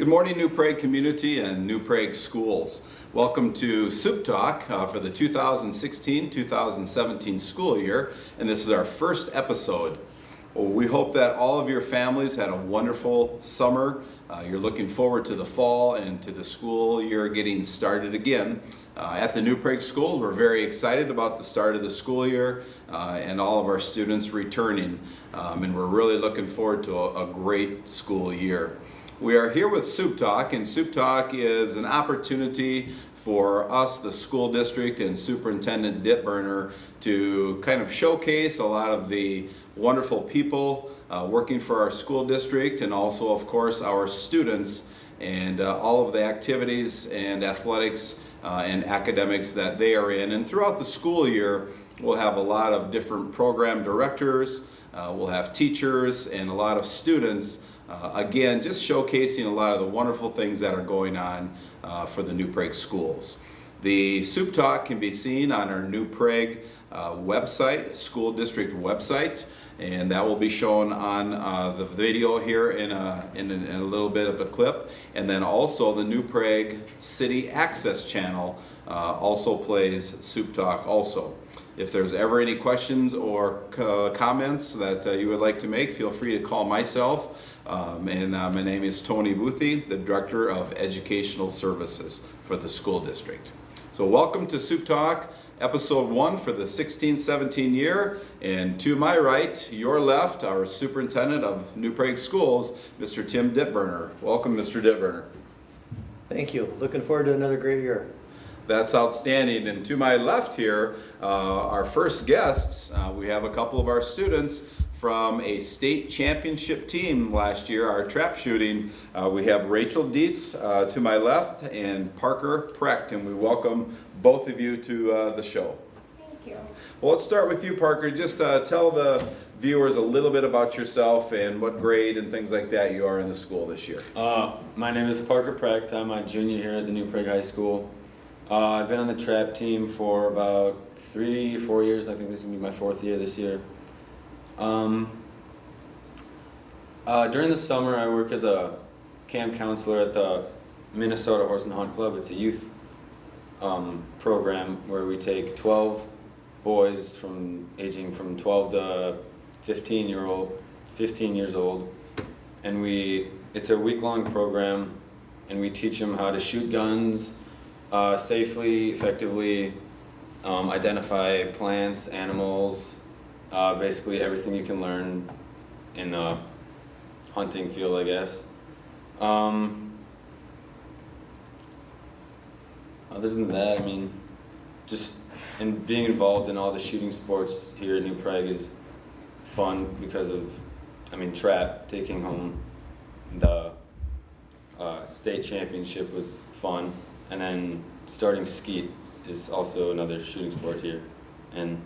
Good morning, New Prague community and New Prague schools. Welcome to Supt for the 2016-2017 school year, and this is our first episode. Well, we hope that all of your families had a wonderful summer. You're looking forward to the fall and to the school year getting started again. At the New Prague School, we're very excited about the start of the school year and all of our students returning, and we're really looking forward to a great school year. We are here with Supt, and Supt is an opportunity for us, the school district, and Superintendent Dittberner to kind of showcase a lot of the wonderful people working for our school district, and also, of course, our students and all of the activities and athletics and academics that they are in. And throughout the school year, we'll have a lot of different program directors, we'll have teachers, and a lot of students. Again, just showcasing a lot of the wonderful things that are going on for the New Prague schools. The Supt can be seen on our New Prague website, school district website, and that will be shown on the video here in a little bit of a clip. And then also the New Prague City Access channel also plays Supt also. If there's ever any questions or comments that you would like to make, feel free to call myself. My name is Tony Buthe, the Director of Educational Services for the school district. So welcome to Supt, episode 1 for the 16-17 year. And to my right, your left, our Superintendent of New Prague Schools, Mr. Tim Dittberner. Welcome, Mr. Dittberner. Thank you. Looking forward to another great year. That's outstanding. And to my left here, our first guests, we have a couple of our students from a state championship team last year, our trap shooting. We have Rachel Dietz to my left and Parker Precht, and we welcome both of you to the show. Thank you. Well, let's start with you, Parker. Just tell the viewers a little bit about yourself and what grade and things like that you are in the school this year. My name is Parker Precht. I'm a junior here at the New Prague High School. I've been on the trap team for about 3-4 years. I think this is going to be my 4th year this year. During the summer, I work as a camp counselor at the Minnesota Horse and Hunt Club. It's a youth program where we take 12 boys aging from 12 to 15 years old, and it's a week-long program, and we teach them how to shoot guns safely, effectively, identify plants, animals, basically everything you can learn in the hunting field, I guess. Other than that, I mean, just being involved in all the shooting sports here at New Prague is fun because of, trap, taking home the state championship was fun, and then starting skeet is also another shooting sport here, and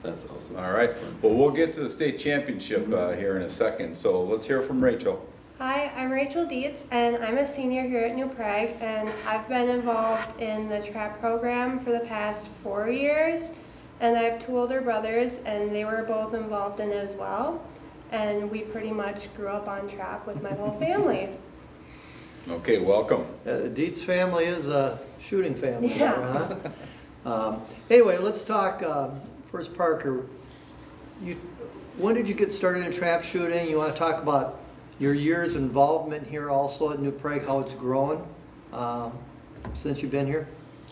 that's awesome. All right. Well, we'll get to the state championship here in a second. So let's hear from Rachel. Hi, I'm Rachel Dietz, and I'm a senior here at New Prague, and I've been involved in the trap program for the past 4 years, and I have 2 older brothers, and they were both involved in it as well, and we pretty much grew up on trap with my whole family. Okay, welcome. The Dietz family is a shooting family, Yeah. huh? Anyway, let's talk. First, Parker, when did you get started in trap shooting? You want to talk about your year's involvement here also at New Prague, how it's grown since you've been here?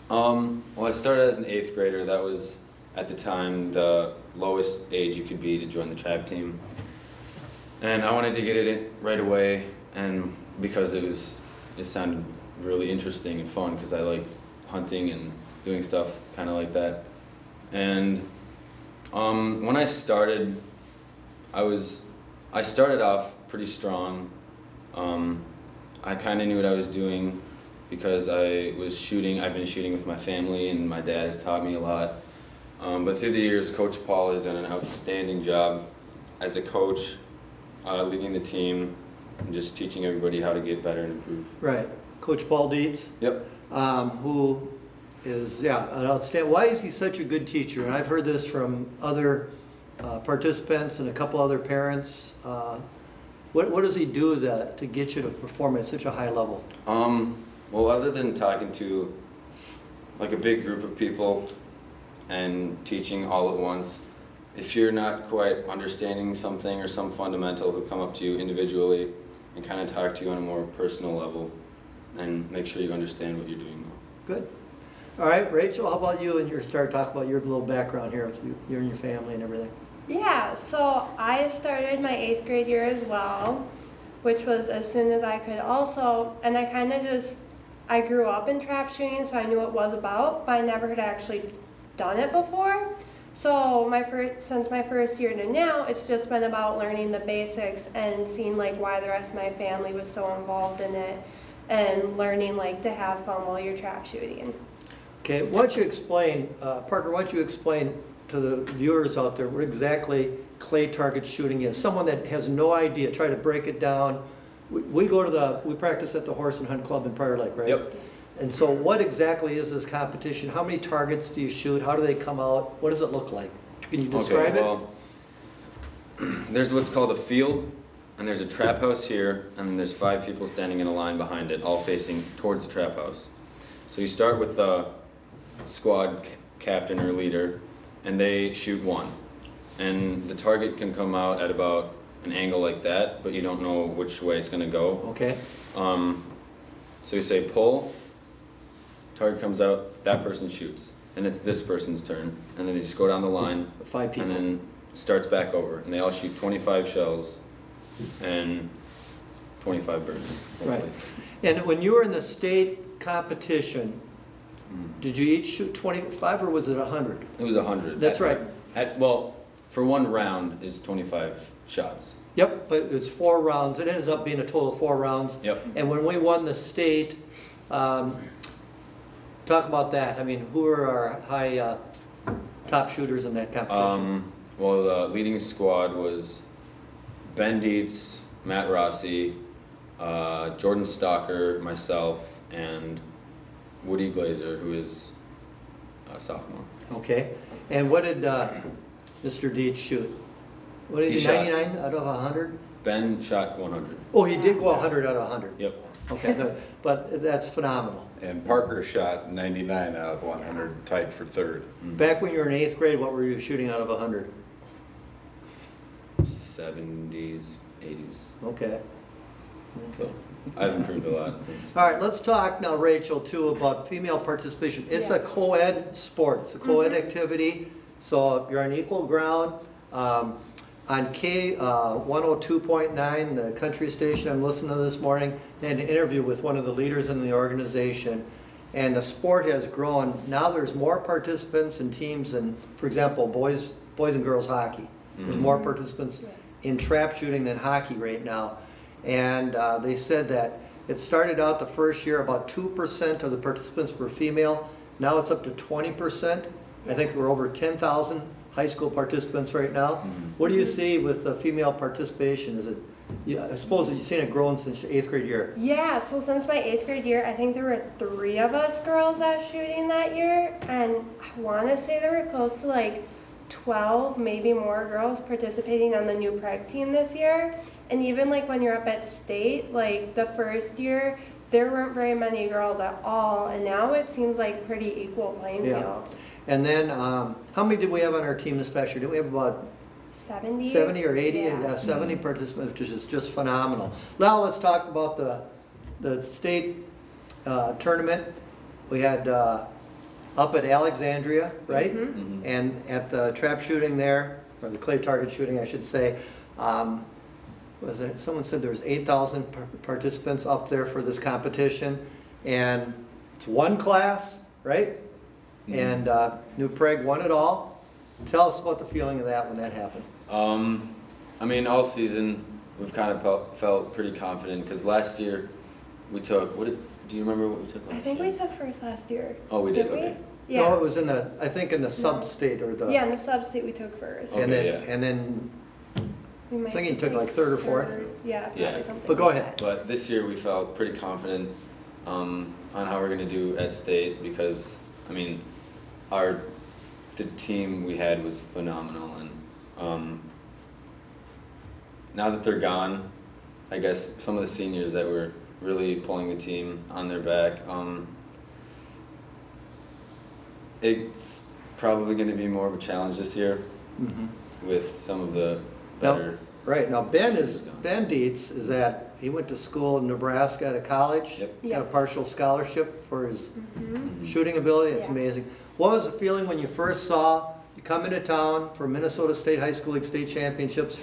Well, I started as an 8th grader. That was, at the time, the lowest age you could be to join the trap team. And I wanted to get it in right away, and because it sounded really interesting and fun, because I like hunting and doing stuff kind of like that. And when I started, I started off pretty strong. I kind of knew what I was doing because I've been shooting with my family, and my dad has taught me a lot. But through the years, Coach Paul has done an outstanding job as a coach, leading the team and just teaching everybody how to get better and improve. Right. Coach Paul Dietz? Yep. Who is, an outstanding. Why is he such a good teacher? And I've heard this from other participants and a couple other parents. What does he do to get you to perform at such a high level? Well, other than talking to like a big group of people and teaching all at once, if you're not quite understanding something or some fundamental, he'll come up to you individually and kind of talk to you on a more personal level and make sure you understand what you're doing. Good. All right, Rachel, how about you? And you start talking about your little background here with you and your family and everything. Yeah, so I started my 8th grade year as well, which was as soon as I could also, and I grew up in trap shooting, so I knew what it was about, but I never had actually done it before. So since my first year to now, it's just been about learning the basics and seeing like why the rest of my family was so involved in it, and learning like to have fun while you're trap shooting. Okay, why don't you explain, Parker, why don't you explain to the viewers out there what exactly clay target shooting is? Someone that has no idea, try to break it down. We practice at the Horse and Hunt Club in Prior Lake, right? Yep. And so what exactly is this competition? How many targets do you shoot? How do they come out? What does it look like? Can you describe it? Well, there's what's called a field, and there's a trap house here, and then there's 5 people standing in a line behind it, all facing towards the trap house. So you start with the squad captain or leader, and they shoot 1. And the target can come out at about an angle like that, but you don't know which way it's going to go. Okay. So you say pull, target comes out, that person shoots, and it's this person's turn, and then they just go down the line, 5 people. and then starts back over, and they all shoot 25 shells and 25 birds. Right. Hopefully. And when you were in the state competition, did you each shoot 25 or was it 100? It was 100. That's right. Well, for one round is 25 shots. Yep, but it's 4 rounds. It ends up being a total of 4 rounds. Yep. And when we won the state, talk about that. I mean, who are our high top shooters in that competition? Well, the leading squad was Ben Dietz, Matt Rossi, Jordan Stalker, myself, and Woody Glazer, who is a sophomore. Okay. And what did Mr. Dietz shoot? What did He he, shot- 99 out of 100? Ben shot 100. Oh, he did go 100 out of 100. Yep. Okay, good. But that's phenomenal. And Parker shot 99 out of 100, tied for 3rd. Back when you were in 8th grade, what were you shooting out of 100? 70s, 80s. Okay. So I've improved a lot since. All right, let's talk now, Rachel, too, about female participation. It's a co-ed sport, it's a co-ed activity, so you're on equal ground. On K 102.9, the country station I'm listening to this morning, they had an interview with one of the leaders in the organization, and the sport has grown. Now there's more participants and teams in, for example, boys and girls hockey. There's more participants in trap shooting than hockey right now. And they said that it started out the first year about 2% of the participants were female. Now it's up to 20%. I think we're over 10,000 high school participants right now. What do you see with the female participation? Is it, I suppose you've seen it growing since your 8th grade year. Yeah, so since my 8th grade year, I think there were 3 of us girls at shooting that year, and I want to say there were close to like 12, maybe more girls participating on the new Prague team this year. And even like when you're up at state, like the first year, there weren't very many girls at all, and now it seems like pretty equal playing field. And then, how many did we have on our team this past year? Did we have about 70? 70 or 80? Yeah. 70 participants, which is just phenomenal. Now let's talk about the state tournament. We had up at Alexandria, right? And at the trap shooting there, or the clay target shooting, I should say, was it, someone said there was 8,000 participants up there for this competition, and it's one class, right? And New Prague won it all. Tell us about the feeling of that when that happened. I mean, all season we've kind of felt pretty confident because last year we took do you remember what we took last year? I think we took first last year. Oh, we did. Okay. Yeah. No, it was in the, I think in the sub-state or the. Yeah, in the sub-state we took first. And Okay, then, yeah. and then, We might I think you take took like 3rd or 4th. Yeah, probably Yeah. something But go like ahead. that. But this year we felt pretty confident on how we're going to do at state because, I mean, the team we had was phenomenal, and now that they're gone, I guess, some of the seniors that were really pulling the team on their back. It's probably going to be more of a challenge this year with some of the better. Right, now Ben Dietz he went to school in Nebraska at a college. Yep. Got a Yes. partial scholarship for his shooting ability. It's Yeah. amazing. What was the feeling when you first saw you come into town for Minnesota State High School League state championships?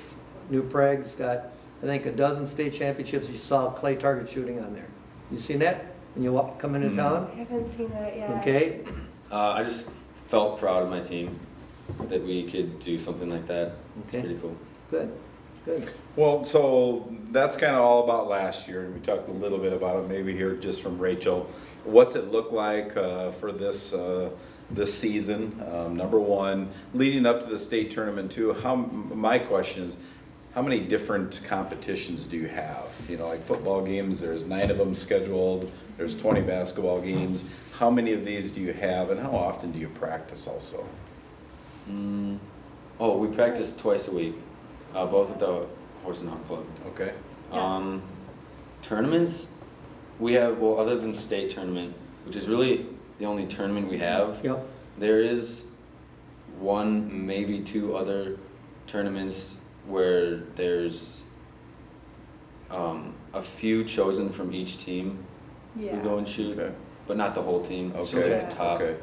New Prague's got, I think, a dozen state championships. You saw clay target shooting on there. You seen that when you come into town? I haven't seen that yet. Okay. I just felt proud of my team that we could do something like that. It's Okay. pretty cool. Good. Good. Well, so that's kind of all about last year, and we talked a little bit about it, maybe here just from Rachel. What's it look like for this season? Number one, leading up to the state tournament too. My question is, how many different competitions do you have? You know, like football games, there's 9 of them scheduled. There's 20 basketball games. How many of these do you have, and how often do you practice also? Oh, we practice twice a week, both at the Horse and Hunt Club. Okay. Yeah. Tournaments, we have, well, other than state tournament, which is really the only tournament we have, Yep. there is 1, maybe 2 other tournaments where there's a few chosen from each team Yeah. who go and shoot, Okay. but not the whole team. It's just Okay. like the top, Okay.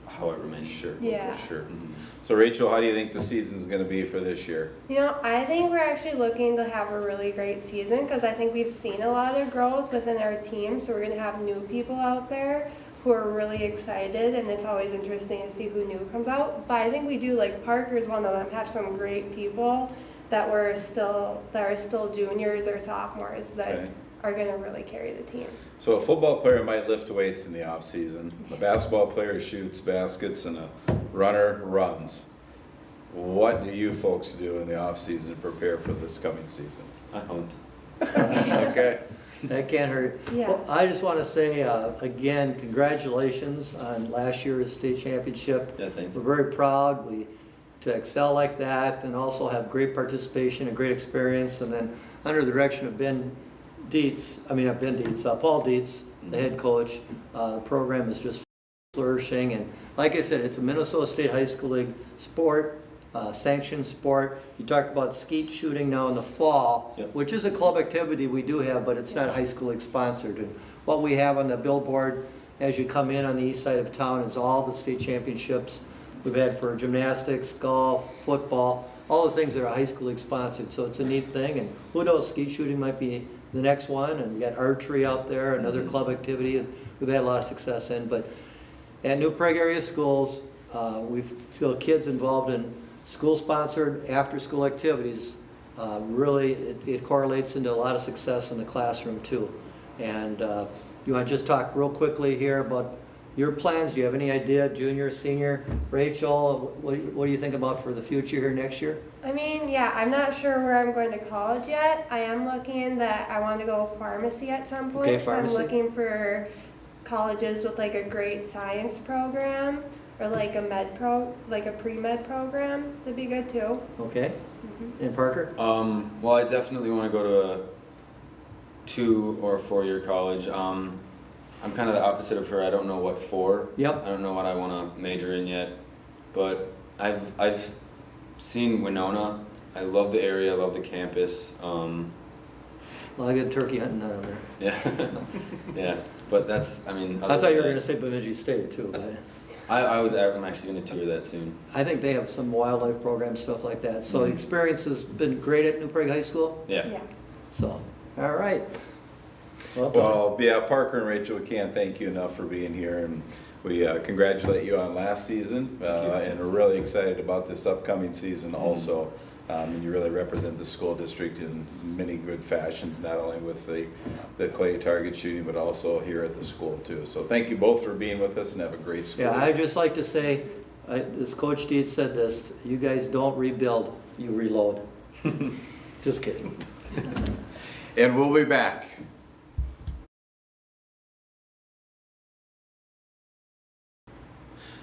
however many. Sure. Yeah. Sure. Mhm. So Rachel, how do you think the season's going to be for this year? You know, I think we're actually looking to have a really great season because I think we've seen a lot of growth within our team. So we're going to have new people out there who are really excited, and it's always interesting to see who new comes out. But I think we do, like Parker's one of them, have some great people that are still juniors or sophomores that Okay. are going to really carry the team. So a football player might lift weights in the off season. A basketball player shoots baskets, and a runner runs. What do you folks do in the off season to prepare for this coming season? I hunt. Okay. That can't hurt. Yeah. Well, I just want to say, again, congratulations on last year's state championship. Yeah, thank you. We're very proud to excel like that and also have great participation and great experience. And then under the direction of Paul Dietz, the head coach, the program is just flourishing. And like I said, it's a Minnesota State High School League sport, sanctioned sport. You talked about skeet shooting now in the fall, Yep. which is a club activity we do have, but it's not high school league sponsored. And what we have on the billboard as you come in on the east side of town is all the state championships we've had for gymnastics, golf, football, all the things that are high school league sponsored. So it's a neat thing. And who knows, skeet shooting might be the next one. And we got archery out there, another club activity we've had a lot of success in. But at New Prague area schools, we feel kids involved in school-sponsored after-school activities, really it correlates into a lot of success in the classroom too. And you want to just talk real quickly here about your plans? Do you have any idea, junior, senior? Rachel, what do you think about for the future here next year? I mean, yeah, I'm not sure where I'm going to college yet. I am looking that I want to go pharmacy at some point. Okay, so I'm pharmacy. looking for colleges with like a great science program or like a pre-med program. That'd be good too. Okay. And Parker? Well, I definitely want to go to a 2 or 4 year college. I'm kind of the opposite of her. I don't know what for. Yep. I don't know what I want to major in yet, but I've seen Winona. I love the area. I love the campus. Well, I got turkey hunting down there. Yeah, yeah. But that's, I mean. I thought you were going to say Bemidji State too, but I'm actually going to tour that soon. I think they have some wildlife programs, stuff like that. So the experience has been great at New Prague High School. Yeah. Yeah. So, all right. Well, yeah, Parker and Rachel, we can't thank you enough for being here, and we congratulate you on last season, and we're really excited about this upcoming season also. And you really represent the school district in many good fashions, not only with the clay target shooting, but also here at the school too. So thank you both for being with us, and have a great school. Yeah, I'd just like to say, as Coach Dietz said this, you guys don't rebuild, you reload. Just kidding. And we'll be back.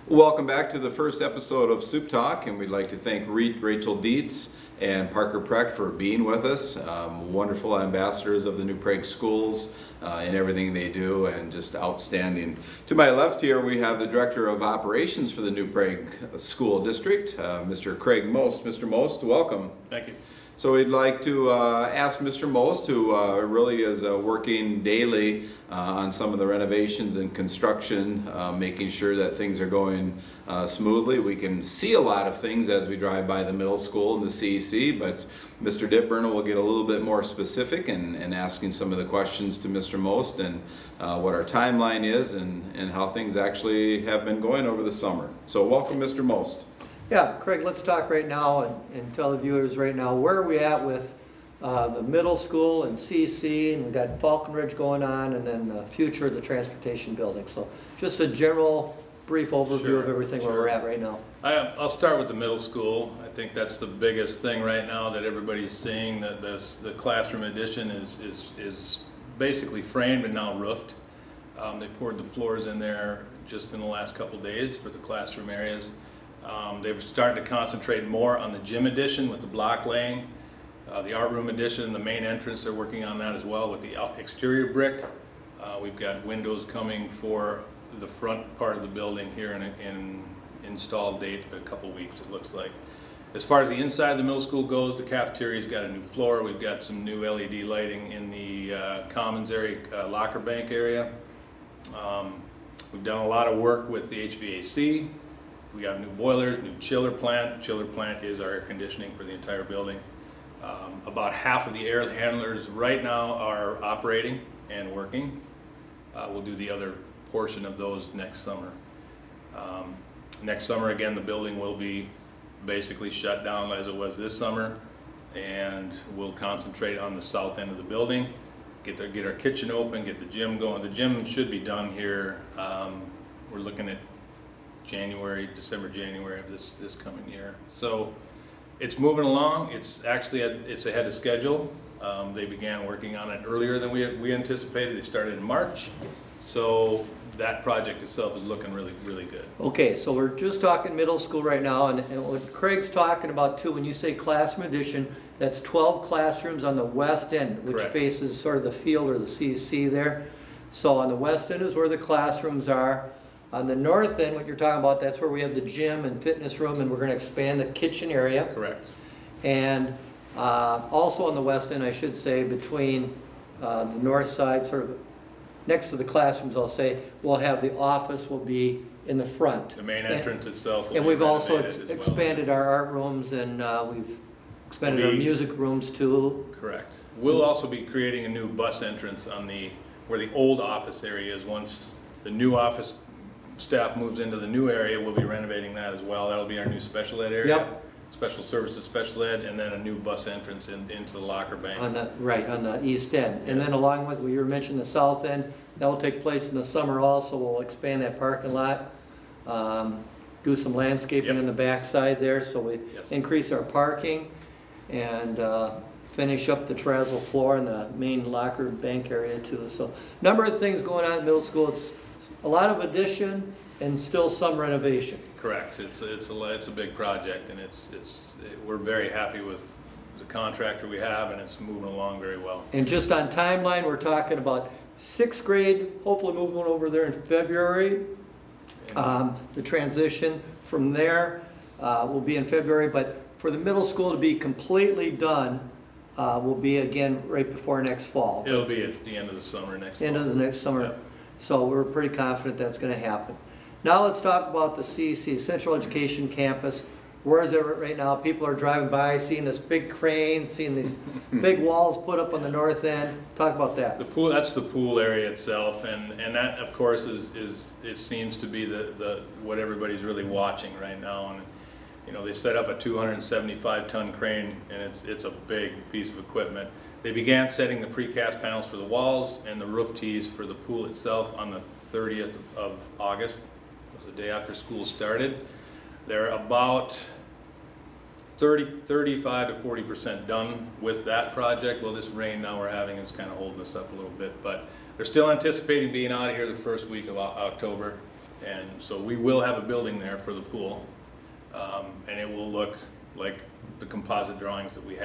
Welcome back to the first episode of Supt Talk, and we'd like to thank Rachel Dietz and Parker Preck for being with us. Wonderful ambassadors of the New Prague schools in everything they do, and just outstanding. To my left here, we have the Director of Operations for the New Prague School District, Mr. Craig Most. Mr. Most, welcome. Thank you. So we'd like to ask Mr. Most, who really is working daily on some of the renovations and construction, making sure that things are going smoothly. We can see a lot of things as we drive by the middle school and the CEC, but Mr. Dittberner will get a little bit more specific and asking some of the questions to Mr. Most and what our timeline is and how things actually have been going over the summer. So welcome, Mr. Most. Yeah, Craig, let's talk right now and tell the viewers right now, where are we at with the middle school and CC, and we've got Falcon Ridge going on, and then the future of the transportation building. So just a general, brief overview of everything where we're at right now. I'll start with the middle school. I think that's the biggest thing right now that everybody's seeing, that the classroom addition is basically framed and now roofed. They poured the floors in there just in the last couple days for the classroom areas. They were starting to concentrate more on the gym addition with the block laying, the art room addition, the main entrance. They're working on that as well with the exterior brick. We've got windows coming for the front part of the building here in install date a couple weeks, it looks like. As far as the inside of the middle school goes, the cafeteria's got a new floor. We've got some new LED lighting in the commons area, locker bank area. We've done a lot of work with the HVAC. We got new boilers, new chiller plant. Chiller plant is our air conditioning for the entire building. About half of the air handlers right now are operating and working. We'll do the other portion of those next summer. Next summer, again, the building will be basically shut down as it was this summer, and we'll concentrate on the south end of the building, get our kitchen open, get the gym going. The gym should be done here. We're looking at December, January of this coming year. So it's moving along. It's actually it's ahead of schedule. They began working on it earlier than we anticipated. They started in March. So that project itself is looking really, really good. Okay, so we're just talking middle school right now, and what Craig's talking about too, when you say classroom addition, that's 12 classrooms on the west end, which Correct. faces sort of the field or the CC there. So on the west end is where the classrooms are. On the north end, what you're talking about, that's where we have the gym and fitness room, and we're going to expand the kitchen area. Correct. And also on the west end, I should say, between the north side, sort of next to the classrooms, I'll say, we'll have the office will be in the front. The main entrance itself will And be we've also renovated as well. expanded our art rooms, and we've expanded our music rooms too. Correct. We'll also be creating a new bus entrance on where the old office area is. Once the new office staff moves into the new area, we'll be renovating that as well. That'll be our new special ed area. Yep. Special services, special ed, and then a new bus entrance into the locker bank. On the east end. And then along with, you were mentioning the south end, that will take place in the summer also. We'll expand that parking lot, do some landscaping in the backside there, so we increase our parking, and finish up the terrazzo floor in the main locker bank area too. So number of things going on in middle school. It's a lot of addition and still some renovation. Correct. It's a big project, and we're very happy with the contractor we have, and it's moving along very well. And just on timeline, we're talking about 6th grade, hopefully moving over there in February. The transition from there will be in February, but for the middle school to be completely done will be again right before next fall. It'll be at the end of the summer next End fall. of the next summer. Yep. So we're pretty confident that's going to happen. Now let's talk about the CEC, Central Education Campus. Where is it right now? People are driving by, seeing this big crane, seeing these big walls put up on the north end. Talk about that. The pool, that's the pool area itself, and that of course it seems to be the what everybody's really watching right now. And you know, they set up a 275-ton crane, and it's a big piece of equipment. They began setting the precast panels for the walls and the roof tees for the pool itself on the 30th of August. It was the day after school started. They're about 35 to 40% done with that project. Well, this rain now we're having is kind of holding us up a little bit, but they're still anticipating being out of here the first week of October, and so we will have a building there for the pool, and it will look like the composite drawings that we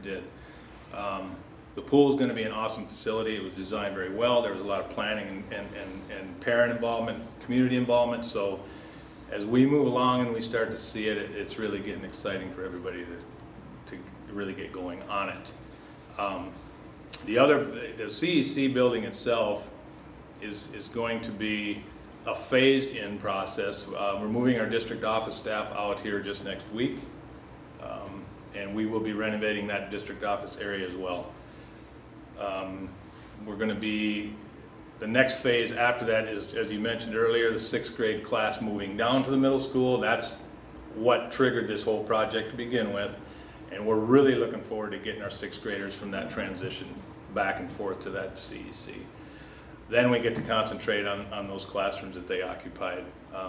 did. The pool is going to be an awesome facility. It was designed very well. There was a lot of planning and parent involvement, community involvement. So as we move along and we start to see it, it's really getting exciting for everybody to really get going on it. The CEC building itself is going to be a phased-in process. We're moving our district office staff out here just next week, and we will be renovating that district office area as well. We're going to be, the next phase after that is, as you mentioned earlier, the 6th grade class moving down to the middle school. That's what triggered this whole project to begin with, and we're really looking forward to getting our 6th graders from that transition back and forth to that CEC. Then we get to concentrate on those classrooms that they occupied.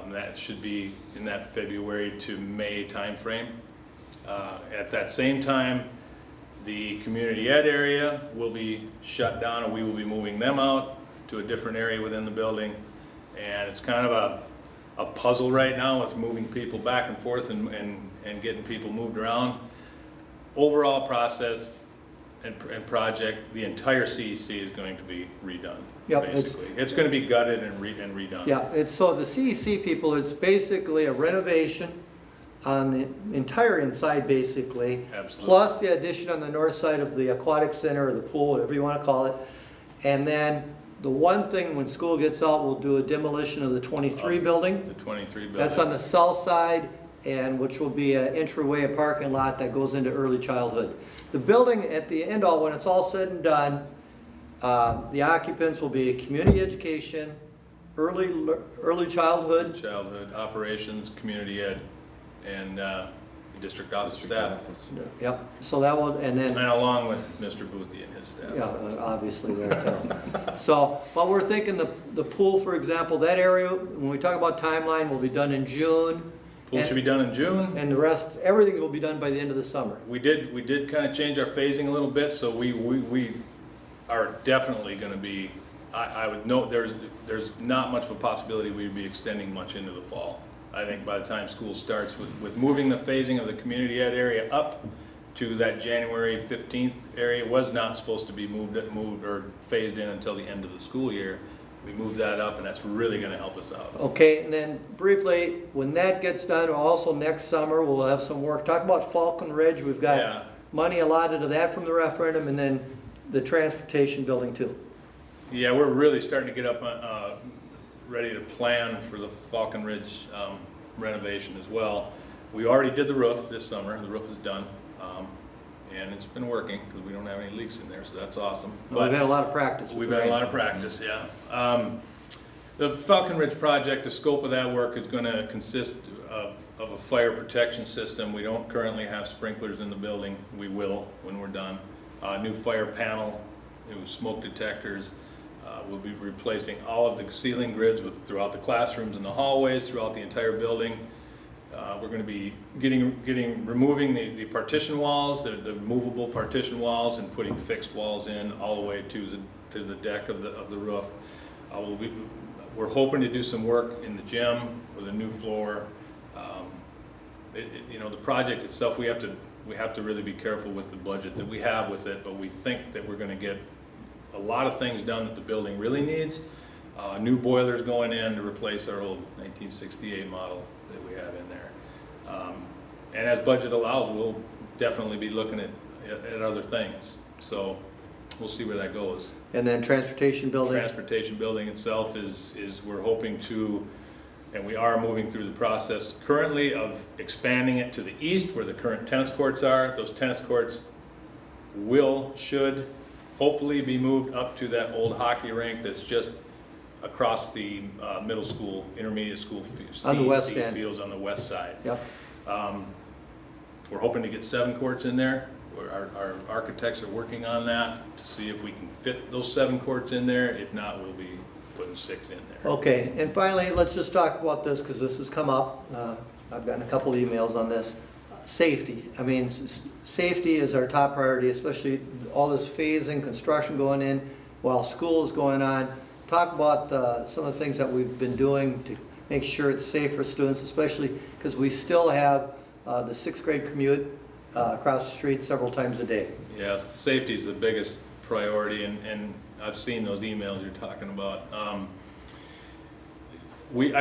That should be in that February to May timeframe. At that same time, the community ed area will be shut down, and we will be moving them out to a different area within the building. And it's kind of a puzzle right now with moving people back and forth and getting people moved around. Overall process and project, the entire CEC is going to be redone. Yep, basically. It's going to be gutted and redone. Yeah, so the CEC people, it's basically a renovation on the entire inside basically. Absolutely. Plus the addition on the north side of the aquatic center or the pool, whatever you want to call it. And then the one thing when school gets out, we'll do a demolition of the 23 building. The 23 building. That's on the south side, and which will be an entryway, a parking lot that goes into early childhood. The building at the end all, when it's all said and done, the occupants will be community education, early childhood. Childhood operations, community ed, and district office staff. Yep, so that will, and then, And along with Mr. Buthe and his staff. yeah, obviously there too. So, but we're thinking the pool, for example, that area, when we talk about timeline, will be done in June. Pool should be done in June. And the rest, everything will be done by the end of the summer. We did kind of change our phasing a little bit, so we are definitely going to be, I would note there's not much of a possibility we'd be extending much into the fall. I think by the time school starts, with moving the phasing of the community ed area up to that January 15th area, was not supposed to be moved or phased in until the end of the school year. We moved that up, and that's really going to help us out. Okay, and then briefly, when that gets done, also next summer, we'll have some work. Talk about Falcon Ridge. We've got Yeah. money allotted to that from the referendum, and then the transportation building too. Yeah, we're really starting to get up, ready to plan for the Falcon Ridge renovation as well. We already did the roof this summer. The roof is done, and it's been working because we don't have any leaks in there, so that's awesome. But we've had a lot of practice. We've had a lot of practice, yeah. The Falcon Ridge project, the scope of that work is going to consist of a fire protection system. We don't currently have sprinklers in the building. We will when we're done. New fire panel, new smoke detectors. We'll be replacing all of the ceiling grids throughout the classrooms and the hallways, throughout the entire building. We're going to be removing the partition walls, the movable partition walls, and putting fixed walls in all the way to the deck of the roof. We're hoping to do some work in the gym with a new floor. The project itself, we have to really be careful with the budget that we have with it, but we think that we're going to get a lot of things done that the building really needs. New boilers going in to replace our old 1968 model that we have in there. And as budget allows, we'll definitely be looking at other things. So we'll see where that goes. And then transportation building. Transportation building itself is we're hoping to, and we are moving through the process currently of expanding it to the east where the current tennis courts are. Those tennis courts should hopefully be moved up to that old hockey rink that's just across the middle school, intermediate school on the west CEC end. Fields on the west side. Yep. We're hoping to get 7 courts in there. Our architects are working on that to see if we can fit those 7 courts in there. If not, we'll be putting 6 in there. Okay, and finally, let's just talk about this because this has come up. I've gotten a couple emails on this. Safety. I mean, safety is our top priority, especially all this phasing, construction going in while school is going on. Talk about some of the things that we've been doing to make sure it's safe for students, especially because we still have the 6th grade commute across the street several times a day. Yeah, safety is the biggest priority, and I've seen those emails you're talking about. I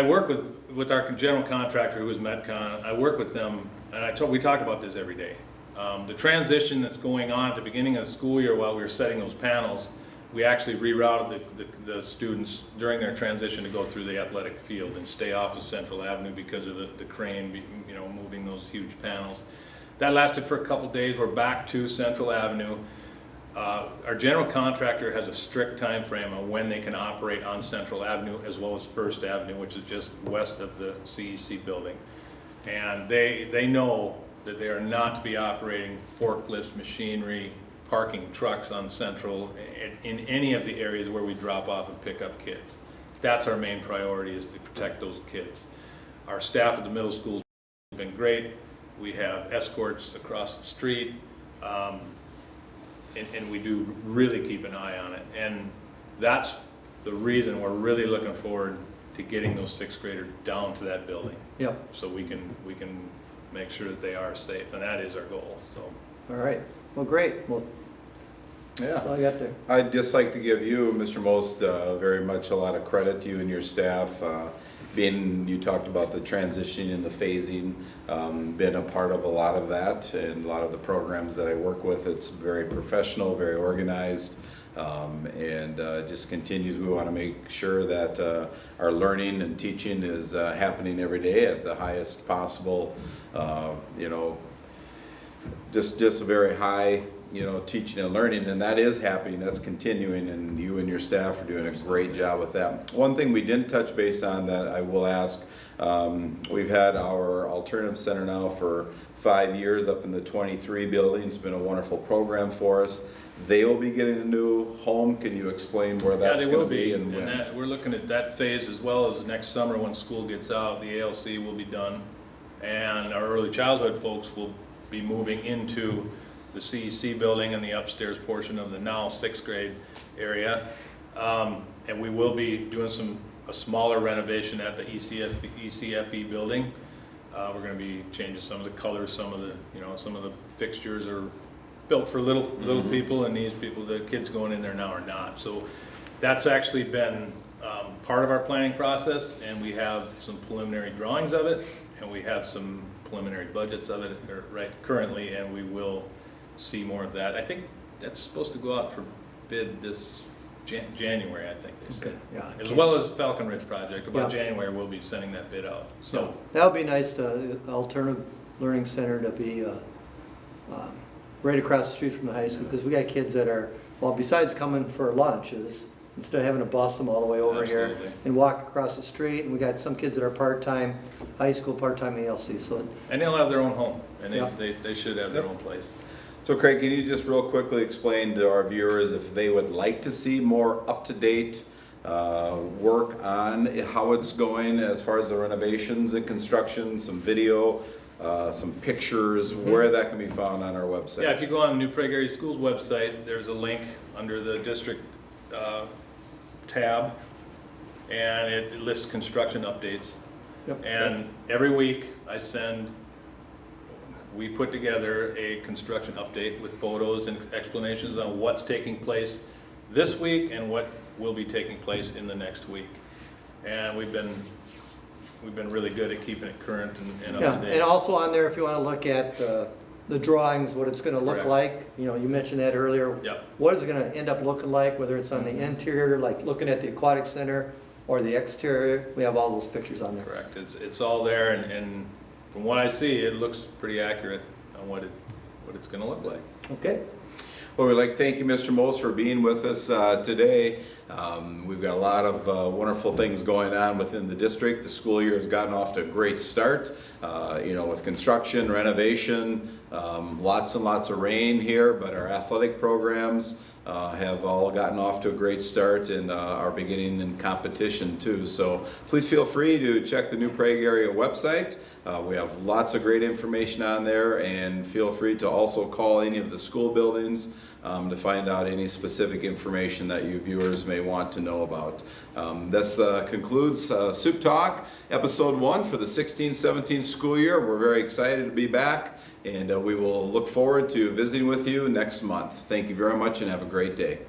work with our general contractor, who is Metcon. I work with them, and we talk about this every day. The transition that's going on at the beginning of the school year, while we were setting those panels, we actually rerouted the students during their transition to go through the athletic field and stay off of Central Avenue because of the crane, moving those huge panels. That lasted for a couple days. We're back to Central Avenue. Our general contractor has a strict time frame on when they can operate on Central Avenue as well as First Avenue, which is just west of the CEC building. And they know that they are not to be operating forklifts, machinery, parking trucks on Central in any of the areas where we drop off and pick up kids. That's our main priority, is to protect those kids. Our staff at the middle school has been great. We have escorts across the street, and we do really keep an eye on it. And that's the reason we're really looking forward to getting those sixth graders down to that building. Yep. So we can make sure that they are safe, and that is our goal. So. All right. Well, great. Well, that's all I got there. I'd just like to give you, Mr. Most, very much a lot of credit to you and your staff. You talked about the transitioning and the phasing, been a part of a lot of that, and a lot of the programs that I work with. It's very professional, very organized, and just continues. We want to make sure that our learning and teaching is happening every day at the highest possible, just a very high, teaching and learning, and that is happening, that's continuing, and you and your staff are doing a great job with that. One thing we didn't touch base on that I will ask, we've had our alternative center now for 5 years up in the 23 building. It's been a wonderful program for us. They will be getting a new home. Can you explain where that's going to be? And we're looking at that phase, as well as next summer when school gets out, the ALC will be done, and our early childhood folks will be moving into the CEC building and the upstairs portion of the now sixth grade area. And we will be doing a smaller renovation at the ECFE building. We're going to be changing some of the colors, some of the fixtures are built for little people, and the kids going in there now are not. So that's actually been part of our planning process, and we have some preliminary drawings of it, and we have some preliminary budgets of it currently, and we will see more of that. I think that's supposed to go out for bid this January, I think they said. Okay. Yeah. As well as Falcon Ridge project. About Yeah. January, we'll be sending that bid out. So. Yeah. That would be nice, the Alternative Learning Center to be right across the street from the high school, because we got kids that are, well, besides coming for lunches, instead of having to bus them all the way over here and walk across the street, and we got some kids that are part-time high school, part-time ALC. So. And they'll have their own home, and Yeah. they should have their own place. So Craig, can you just real quickly explain to our viewers if they would like to see more up-to-date work on how it's going as far as the renovations and construction, some video, some pictures, where that can be found on our website? Yeah, if you go on the New Prague Area Schools website, there's a link under the district tab, and it lists construction updates. Yep. And every week we put together a construction update with photos and explanations on what's taking place this week and what will be taking place in the next week. And we've been really good at keeping it current and up to date. And also on there, if you want to look at the drawings, what it's going to look Correct. like. You mentioned that earlier. Yep. What is it going to end up looking like, whether it's on the interior, like looking at the aquatic center, or the exterior. We have all those pictures on there. Correct. It's all there, and from what I see, it looks pretty accurate on what it's going to look like. Okay. Well, we'd like to thank you, Mr. Most, for being with us today. We've got a lot of wonderful things going on within the district. The school year has gotten off to a great start, with construction, renovation, lots and lots of rain here, but our athletic programs have all gotten off to a great start and are beginning in competition too. So please feel free to check the New Prague Area website. We have lots of great information on there, and feel free to also call any of the school buildings to find out any specific information that you viewers may want to know about. This concludes Supt Talk, episode 1 for the 16-17 school year. We're very excited to be back, And we will look forward to visiting with you next month. Thank you very much and have a great day.